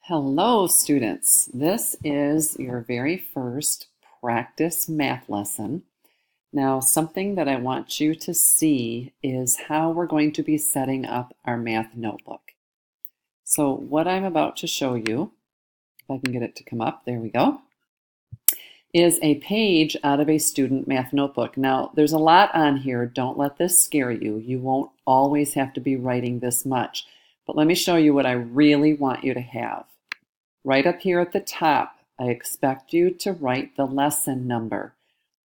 Hello, students. This is your very first practice math lesson. Now, something that I want you to see is how we're going to be setting up our math notebook. So what I'm about to show you, if I can get it to come up, there we go, is a page out of a student math notebook. Now, there's a lot on here. Don't let this scare you. You won't always have to be writing this much. But let me show you what I really want you to have. Right up here at the top, I expect you to write the lesson number.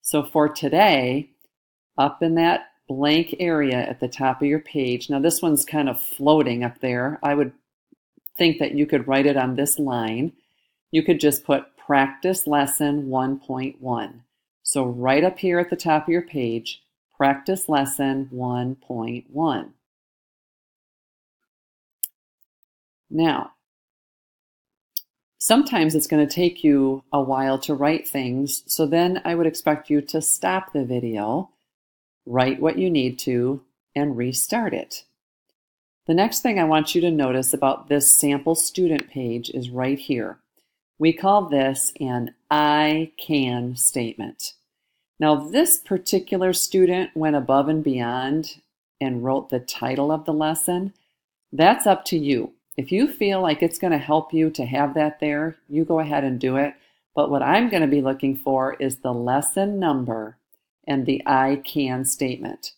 So for today, up in that blank area at the top of your page, now this one's kind of floating up there. I would think that you could write it on this line. You could just put practice lesson 1.1. So right up here at the top of your page, practice lesson 1.1. Now, sometimes it's going to take you a while to write things, so then I would expect you to stop the video, write what you need to, and restart it. The next thing I want you to notice about this sample student page is right here. We call this an I can statement. Now, this particular student went above and beyond and wrote the title of the lesson. That's up to you. If you feel like it's going to help you to have that there, you go ahead and do it. But what I'm going to be looking for is the lesson number and the I can statement.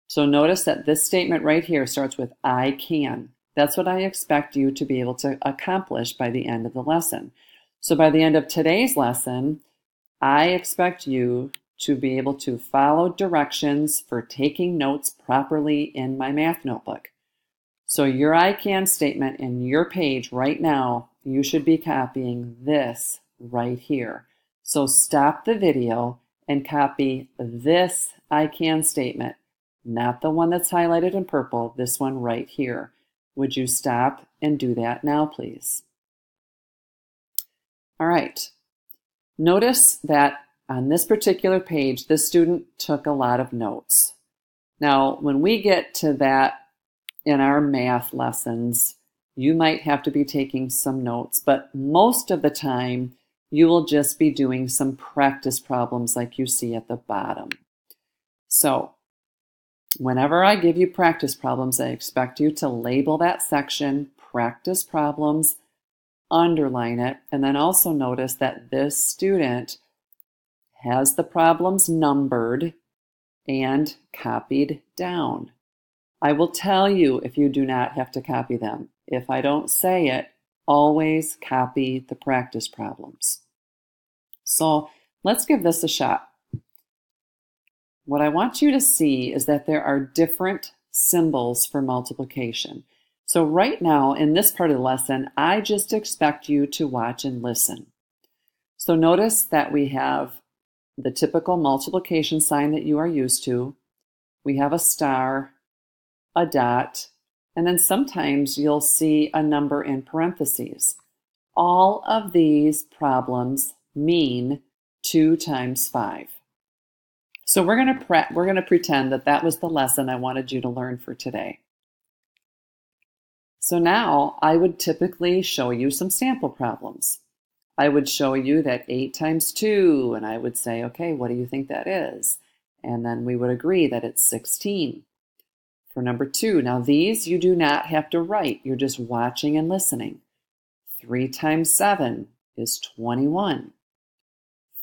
So notice that this statement right here starts with I can. That's what I expect you to be able to accomplish by the end of the lesson. So by the end of today's lesson, I expect you to be able to follow directions for taking notes properly in my math notebook. So your I can statement in your page right now, you should be copying this right here. So stop the video and copy this I can statement, not the one that's highlighted in purple, this one right here. Would you stop and do that now, please? All right. Notice that on this particular page, this student took a lot of notes. Now, when we get to that in our math lessons, you might have to be taking some notes, but most of the time you will just be doing some practice problems like you see at the bottom. So whenever I give you practice problems, I expect you to label that section practice problems, underline it, and then also notice that this student has the problems numbered and copied down. I will tell you if you do not have to copy them. If I don't say it, always copy the practice problems. So let's give this a shot. What I want you to see is that there are different symbols for multiplication. So right now in this part of the lesson, I just expect you to watch and listen. So notice that we have the typical multiplication sign that you are used to. We have a star, a dot, and then sometimes you'll see a number in parentheses. All of these problems mean 2 times 5. So we're going to pretend that that was the lesson I wanted you to learn for today. So now I would typically show you some sample problems. I would show you that 8 times 2, and I would say, okay, what do you think that is? And then we would agree that it's 16. For number 2, now these you do not have to write. You're just watching and listening. 3 times 7 is 21.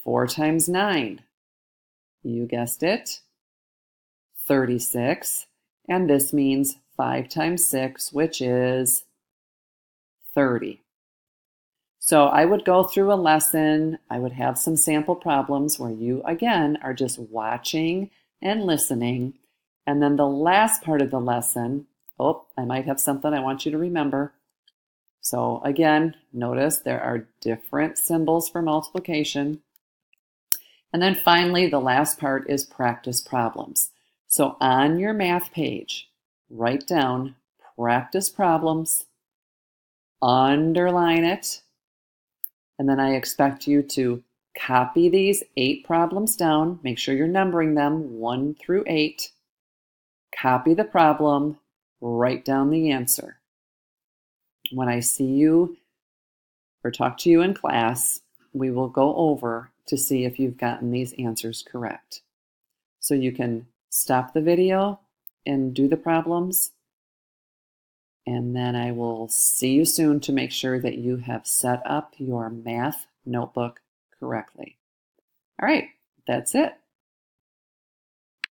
4 times 9, you guessed it, 36. And this means 5 times 6, which is 30. So I would go through a lesson. I would have some sample problems where you, again, are just watching and listening. And then the last part of the lesson, I might have something I want you to remember. So again, notice there are different symbols for multiplication. And then finally, the last part is practice problems. So on your math page, write down practice problems, underline it, and then I expect you to copy these 8 problems down. Make sure you're numbering them 1 through 8. Copy the problem, write down the answer. When I see you or talk to you in class, we will go over to see if you've gotten these answers correct. So you can stop the video and do the problems, and then I will see you soon to make sure that you have set up your math notebook correctly. All right, that's it.